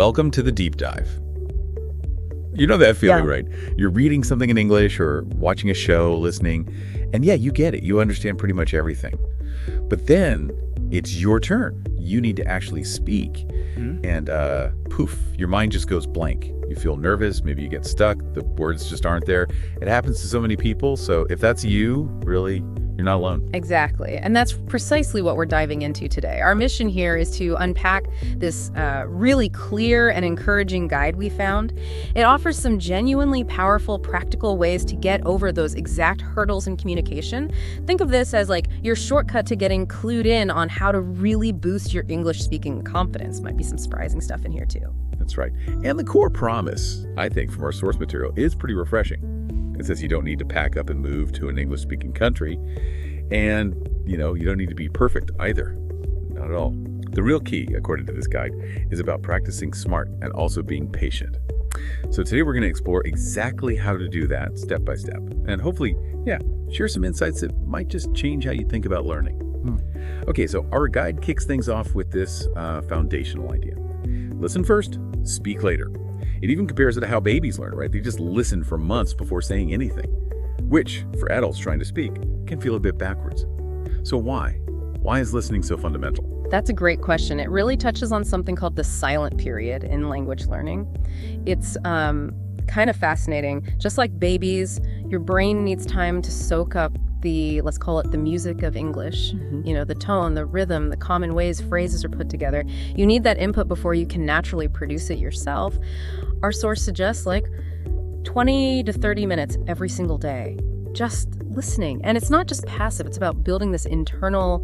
welcome to the deep dive. You know that feeling, Yeah. right? You're reading something in English or watching a show, listening, and yeah, you get it. You understand pretty much everything. But then it's your turn. You need to actually speak. And poof, your mind just goes blank. You feel nervous, maybe you get stuck, the words just aren't there. It happens to so many people, so if that's you, really, you're not alone. Exactly. And that's precisely what we're diving into today. Our mission here is to unpack this really clear and encouraging guide we found. It offers some genuinely powerful, practical ways to get over those exact hurdles in communication. Think of this as like your shortcut to getting clued in on how to really boost your English speaking confidence. Might be some surprising stuff in here too. That's right. And the core promise, I think, from our source material is pretty refreshing. It says you don't need to pack up and move to an English-speaking country. And, you don't need to be perfect either. Not at all. The real key, according to this guide, is about practicing smart and also being patient. So today we're going to explore exactly how to do that step by step. And hopefully, share some insights that might just change how you think about learning. Okay, so our guide kicks things off with this foundational idea. Listen first, speak later. It even compares it to how babies learn, right? They just listen for months before saying anything, which, for adults trying to speak, can feel a bit backwards. So why? Why is listening so fundamental? That's a great question. It really touches on something called the silent period in language learning. It's kind of fascinating. Just like babies, your brain needs time to soak up let's call it the music of English, the tone, the rhythm, the common ways phrases are put together. You need that input before you can naturally produce it yourself. Our source suggests like 20 to 30 minutes every single day, just listening. And it's not just passive, it's about building this internal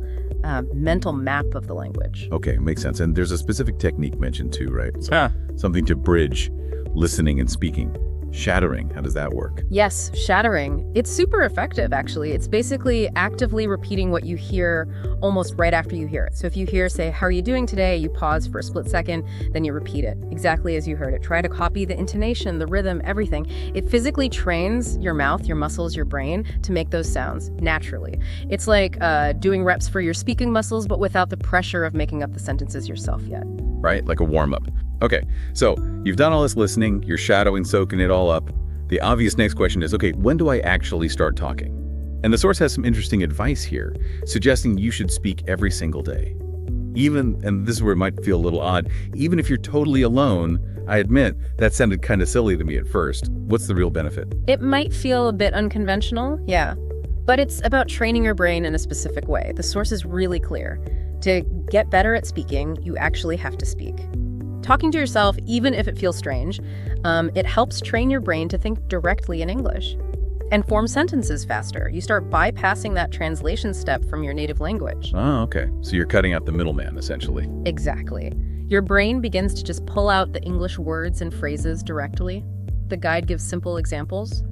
mental map of the language. Okay, makes sense. And there's a specific technique mentioned too, right? So something to bridge listening and speaking. Shattering, how does that work? Yes, shattering. It's super effective, actually. It's basically actively repeating what you hear almost right after you hear it. So if you hear, say, how are you doing today? You pause for a split second, then you repeat it exactly as you heard it. Try to copy the intonation, the rhythm, everything. It physically trains your mouth, your muscles, your brain to make those sounds naturally. It's like doing reps for your speaking muscles, but without the pressure of making up the sentences yourself yet. Right? Like a warm-up. Okay, so you've done all this listening, you're shadowing, soaking it all up. The obvious next question is, okay, when do I actually start talking? And the source has some interesting advice here, suggesting you should speak every single day. Even, and this is where it might feel a little odd, even if you're totally alone, I admit, that sounded kind of silly to me at first. What's the real benefit? It might feel a bit unconventional, yeah. But it's about training your brain in a specific way. The source is really clear. To get better at speaking, you actually have to speak. Talking to yourself, even if it feels strange, it helps train your brain to think directly in English and form sentences faster. You start bypassing that translation step from your native language. Oh, okay. So you're cutting out the middleman, essentially. Exactly. Your brain begins to just pull out the English words and phrases directly. The guide gives simple examples.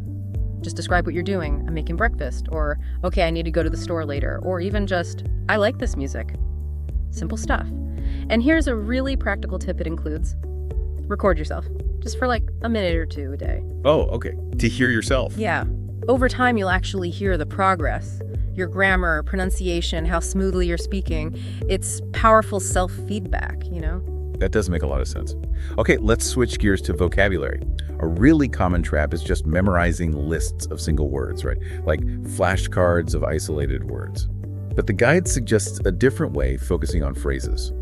Just describe what you're doing. I'm making breakfast. Or, okay, I need to go to the store later. Or even just, I like this music. Simple stuff. And here's a really practical tip it includes. Record yourself, just for like a minute or two a day. Oh, okay. To hear yourself. Yeah. Over time, you'll actually hear the progress. Your grammar, pronunciation, how smoothly you're speaking. It's powerful self-feedback, That does make a lot of sense. Okay, let's switch gears to vocabulary. A really common trap is just memorizing lists of single words, right? Like flashcards of isolated words. But the guide suggests a different way, focusing on phrases.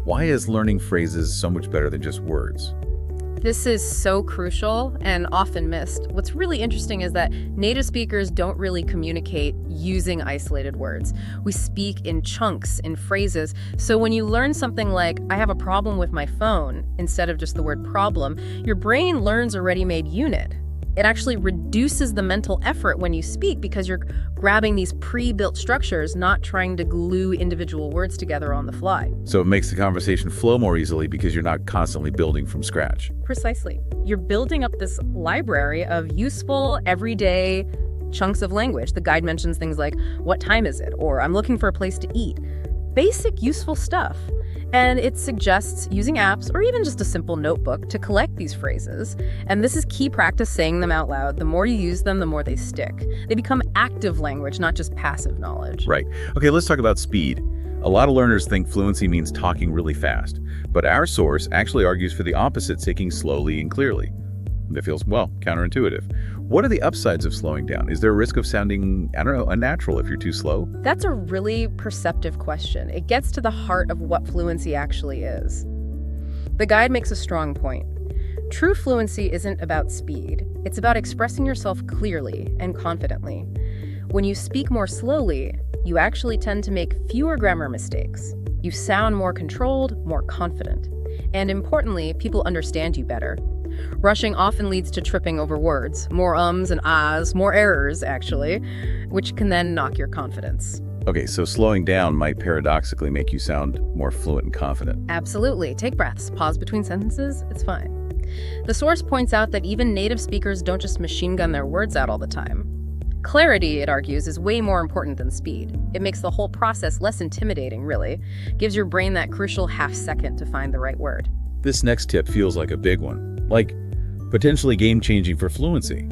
Why is learning phrases so much better than just words? This is so crucial and often missed. What's really interesting is that native speakers don't really communicate using isolated words. We speak in chunks, in phrases. So when you learn something like, I have a problem with my phone, instead of just the word problem, your brain learns a ready-made unit. It actually reduces the mental effort when you speak because you're grabbing these pre-built structures, not trying to glue individual words together on the fly. So it makes the conversation flow more easily because you're not constantly building from scratch. Precisely. You're building up this library of useful, everyday chunks of language. The guide mentions things like, what time is it? Or I'm looking for a place to eat. Basic, useful stuff. And it suggests using apps or even just a simple notebook to collect these phrases. And this is key practice saying them out loud. The more you use them, the more they stick. They become active language, not just passive knowledge. Right. Okay, let's talk about speed. A lot of learners think fluency means talking really fast, but our source actually argues for the opposite, speaking slowly and clearly. That feels, well, counterintuitive. What are the upsides of slowing down? Is there a risk of sounding, I don't know, unnatural if you're too slow? That's a really perceptive question. It gets to the heart of what fluency actually is. The guide makes a strong point. True fluency isn't about speed. It's about expressing yourself clearly and confidently. When you speak more slowly, you actually tend to make fewer grammar mistakes. You sound more controlled, more confident. And importantly, people understand you better. Rushing often leads to tripping over words, more ums and ahs, more errors, actually, which can then knock your confidence. Okay, so slowing down might paradoxically make you sound more fluent and confident. Absolutely. Take breaths, pause between sentences, it's fine. The source points out that even native speakers don't just machine gun their words out all the time. Clarity, it argues, is way more important than speed. It makes the whole process less intimidating, really. Gives your brain that crucial half second to find the right word. This next tip feels like a big one, like potentially game-changing for fluency.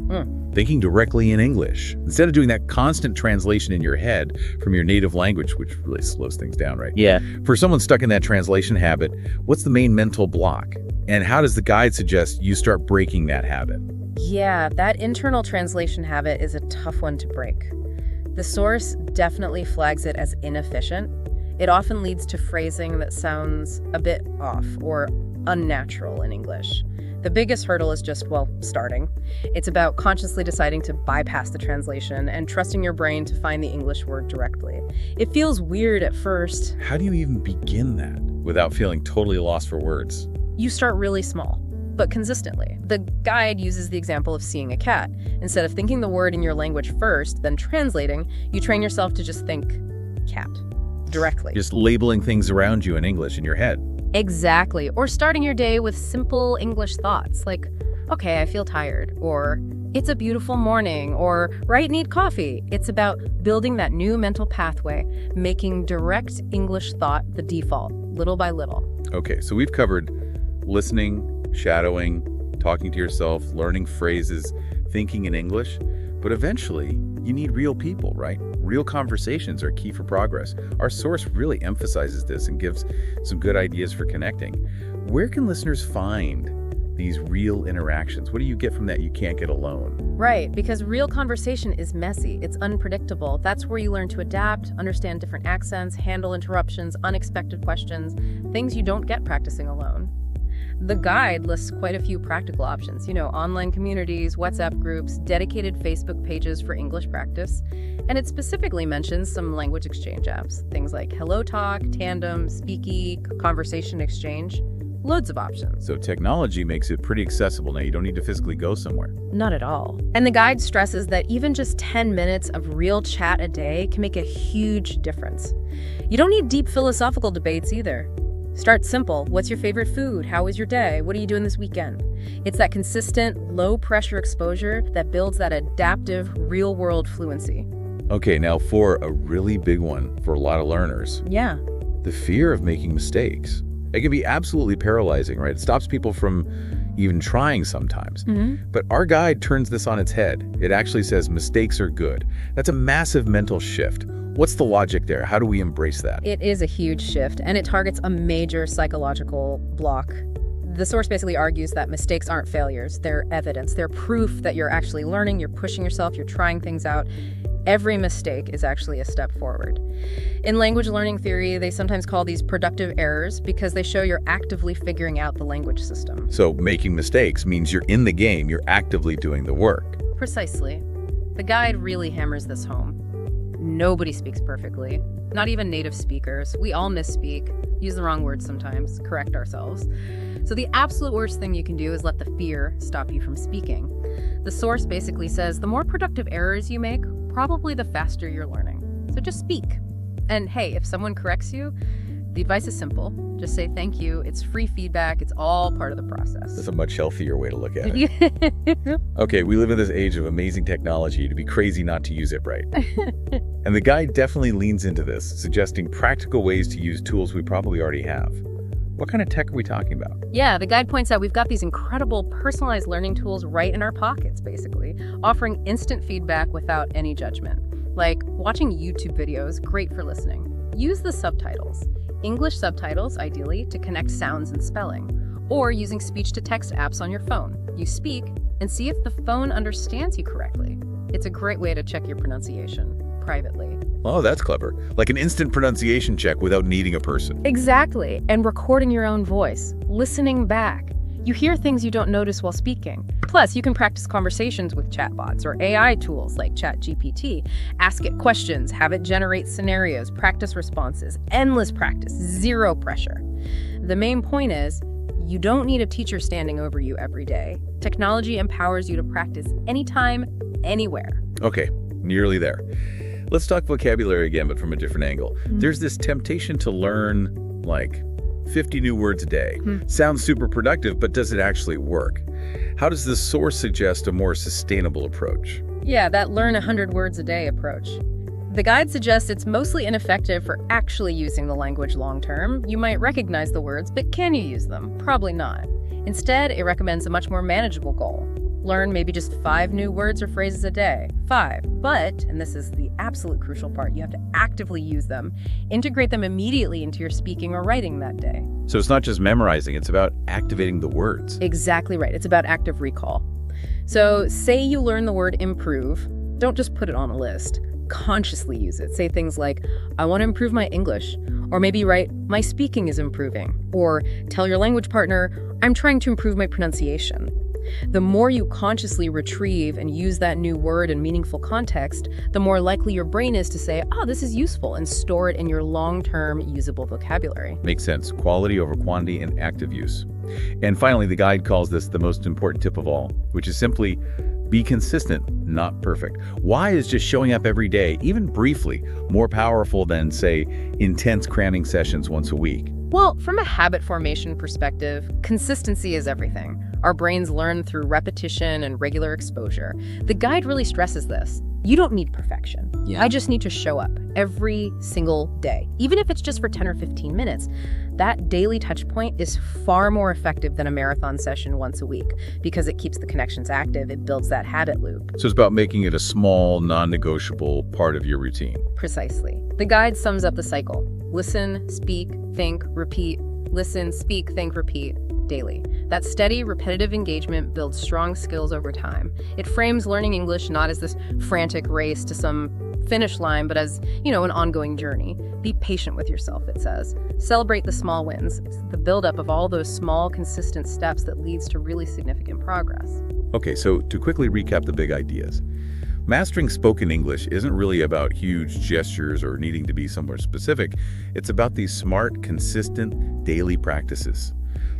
Thinking directly in English, instead of doing that constant translation in your head from your native language, which really slows things down, right? Yeah. For someone stuck in that translation habit, what's the main mental block? And how does the guide suggest you start breaking that habit? Yeah, that internal translation habit is a tough one to break. The source definitely flags it as inefficient. It often leads to phrasing that sounds a bit off or unnatural in English. The biggest hurdle is just, well, starting. It's about consciously deciding to bypass the translation and trusting your brain to find the English word directly. It feels weird at first. How do you even begin that without feeling totally lost for words? You start really small, but consistently. The guide uses the example of seeing a cat. Instead of thinking the word in your language first, then translating, you train yourself to just think cat directly. Just labeling things around you in English in your head. Exactly. Or starting your day with simple English thoughts like, okay, I feel tired, or it's a beautiful morning, or right, need coffee. It's about building that new mental pathway, making direct English thought the default, little by little. Okay, so we've covered listening, shadowing, talking to yourself, learning phrases, thinking in English, but eventually you need real people, right? Real conversations are key for progress. Our source really emphasizes this and gives some good ideas for connecting. Where can listeners find these real interactions? What do you get from that you can't get alone? Right, because real conversation is messy. It's unpredictable. That's where you learn to adapt, understand different accents, handle interruptions, unexpected questions, things you don't get practicing alone. The guide lists quite a few practical options, online communities, WhatsApp groups, dedicated Facebook pages for English practice, and it specifically mentions some language exchange apps, things like HelloTalk, Tandem, Speaky, Conversation Exchange, loads of options. So technology makes it pretty accessible now. You don't need to physically go somewhere. Not at all. And the guide stresses that even just 10 minutes of real chat a day can make a huge difference. You don't need deep philosophical debates either. Start simple. What's your favorite food? How was your day? What are you doing this weekend? It's that consistent, low-pressure exposure that builds that adaptive, real-world fluency. Okay, now for a really big one for a lot of learners. Yeah. The fear of making mistakes. It can be absolutely paralyzing, right? It stops people from even trying sometimes. But our guide turns this on its head. It actually says mistakes are good. That's a massive mental shift. What's the logic there? How do we embrace that? It is a huge shift, and it targets a major psychological block. The source basically argues that mistakes aren't failures. They're evidence. They're proof that you're actually learning, you're pushing yourself, you're trying things out. Every mistake is actually a step forward. In language learning theory, they sometimes call these productive errors because they show you're actively figuring out the language system. So making mistakes means you're in the game, you're actively doing the work. Precisely. The guide really hammers this home. Nobody speaks perfectly, not even native speakers. We all misspeak, use the wrong words sometimes, correct ourselves. So the absolute worst thing you can do is let the fear stop you from speaking. The source basically says the more productive errors you make, probably the faster you're learning. So just speak. And hey, if someone corrects you, the advice is simple. Just say thank you. It's free feedback. It's all part of the process. That's a much healthier way to look at it. Okay, we live in this age of amazing technology. It'd be crazy not to use it right. And the guide definitely leans into this, suggesting practical ways to use tools we probably already have. What kind of tech are we talking about? Yeah, the guide points out we've got these incredible personalized learning tools right in our pockets, basically, offering instant feedback without any judgment. Like watching YouTube videos, great for listening. Use the subtitles. English subtitles, ideally, to connect sounds and spelling, or using speech-to-text apps on your phone. You speak and see if the phone understands you correctly. It's a great way to check your pronunciation privately. Oh, that's clever. Like an instant pronunciation check without needing a person. Exactly, and recording your own voice, listening back. You hear things you don't notice while speaking. Plus, you can practice conversations with chatbots or AI tools like ChatGPT. Ask it questions, have it generate scenarios, practice responses. Endless practice, zero pressure. The main point is, you don't need a teacher standing over you every day. Technology empowers you to practice anytime, anywhere. Okay, nearly there. Let's talk vocabulary again, but from a different angle. There's this temptation to learn, like, 50 new words a day. Sounds super productive, but does it actually work? How does the source suggest a more sustainable approach? Yeah, that learn 100 words a day approach. The guide suggests it's mostly ineffective for actually using the language long-term. You might recognize the words, but can you use them? Probably not. Instead, it recommends a much more manageable goal. Learn maybe just 5 new words or phrases a day. 5. But, and this is the absolute crucial part, you have to actively use them. Integrate them immediately into your speaking or writing that day. So it's not just memorizing, it's about activating the words. Exactly right. It's about active recall. So say you learn the word improve. Don't just put it on a list. Consciously use it. Say things like, I want to improve my English. Or maybe write, my speaking is improving. Or tell your language partner, I'm trying to improve my pronunciation. The more you consciously retrieve and use that new word in meaningful context, the more likely your brain is to say, oh, this is useful, and store it in your long-term usable vocabulary. Makes sense. Quality over quantity and active use. And finally, the guide calls this the most important tip of all, which is simply be consistent, not perfect. Why is just showing up every day, even briefly, more powerful than, say, intense cramming sessions once a week? Well, from a habit formation perspective, consistency is everything. Our brains learn through repetition and regular exposure. The guide really stresses this. You don't need perfection. I just need to show up every single day. Even if it's just for 10 or 15 minutes, that daily touch point is far more effective than a marathon session once a week because it keeps the connections active, it builds that habit loop. So it's about making it a small, non-negotiable part of your routine. Precisely. The guide sums up the cycle. Listen, speak, think, repeat. Listen, speak, think, repeat. Daily. That steady, repetitive engagement builds strong skills over time. It frames learning English not as this frantic race to some finish line, but as, an ongoing journey. Be patient with yourself, it says. Celebrate the small wins. It's the buildup of all those small, consistent steps that leads to really significant progress. Okay, so to quickly recap the big ideas. Mastering spoken English isn't really about huge gestures or needing to be somewhere specific. It's about these smart, consistent, daily practices.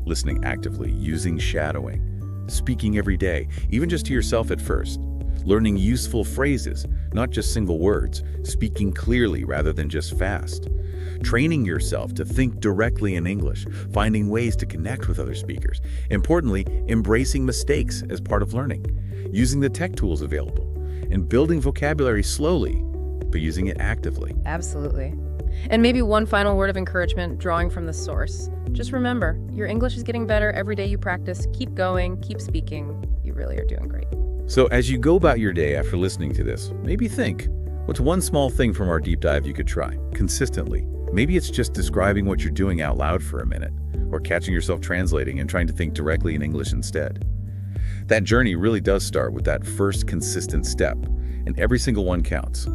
Listening actively, using shadowing, speaking every day, even just to yourself at first. Learning useful phrases, not just single words, speaking clearly rather than just fast. Training yourself to think directly in English, finding ways to connect with other speakers. Importantly, embracing mistakes as part of learning. Using the tech tools available, and building vocabulary slowly, but using it actively. Absolutely. And maybe one final word of encouragement, drawing from the source. Just remember, your English is getting better every day you practice. Keep going, keep speaking. You really are doing great. So as you go about your day after listening to this, maybe think, what's one small thing from our deep dive you could try, consistently? Maybe it's just describing what you're doing out loud for a minute, or catching yourself translating and trying to think directly in English instead. That journey really does start with that first consistent step, and every single one counts.